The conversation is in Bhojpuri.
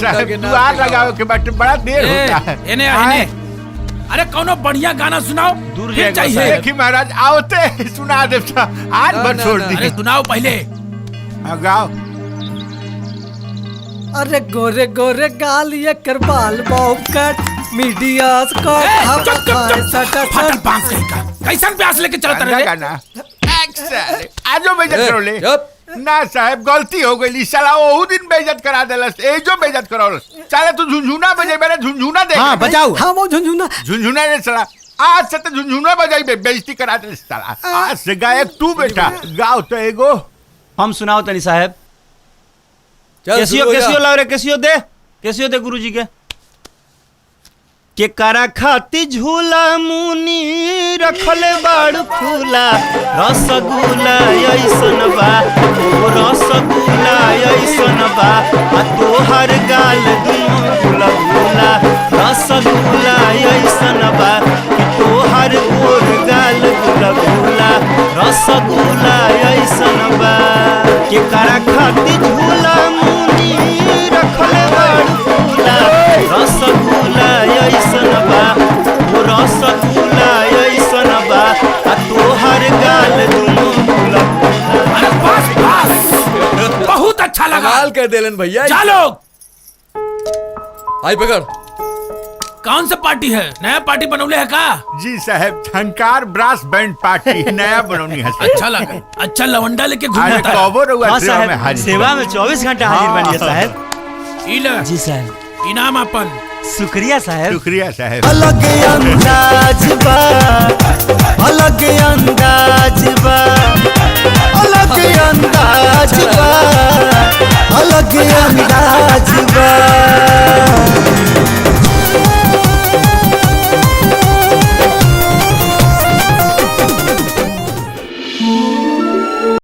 साहब दुआर लगाओ के बाटे बड़ा देर होता है। इन्हें अरे कौनो बढ़िया गाना सुनाओ। दूर चाहिए देखी महाराज आओते सुना दे आज भर छोड़ दी। अरे सुनाओ पहले। गाओ। अरे गोरे गोरे गाल ये करबाल बॉब कट मीडिया को कैसन प्यास लेके चलता रहे गाना आजो बेइज्जत करो ले ना साहब गलती हो गई साला वो दिन बेइज्जत करा देलस ए जो बेइज्जत कराओ साला तू झुनझुना बजे मेरा झुनझुना दे। हां बजाओ। हां वो झुनझुना ने साला आज से तो झुनझुना बजाई बेइज्जती करा दे साला। आज से गायक तू बेटा गाओ तो एगो हम सुनाओ तनी साहब। कैसियो लाओ रे कैसियो दे गुरुजी के करा खाती झूला मुनी रखले बाड़ फूला रसगुल्ला ऐसन बा ओ रसगुल्ला ऐसन बा आ तोहर गाल दुनो गुलगुला रसगुल्ला ऐसन बा कि तोहर गोर गाल गुलगुला रसगुल्ला ऐसन बा के करा खाती झूला मुनी रखले बाड़ फूला रसगुल्ला ऐसन बा ओ रसगुल्ला ऐसन बा आ तोहर गाल दुनो गुलगुला। अरे बस बहुत अच्छा लगा। कमाल कर देलन भैया। चलो आई पकड़। कौन सा पार्टी है? नया पार्टी बनौले है का? जी साहब झंकार ब्रास बैंड पार्टी नया बनौनी है। अच्छा लगा। अच्छा लवंडा लेके घूमता है। सेवा में 24 घंटा हाजिर बनिए साहब। जी साहब इनाम अपन। शुक्रिया साहब। शुक्रिया साहब। अलग अंदाज बा अलग अंदाज बा अलग अंदाज बा अलग अंदाज बा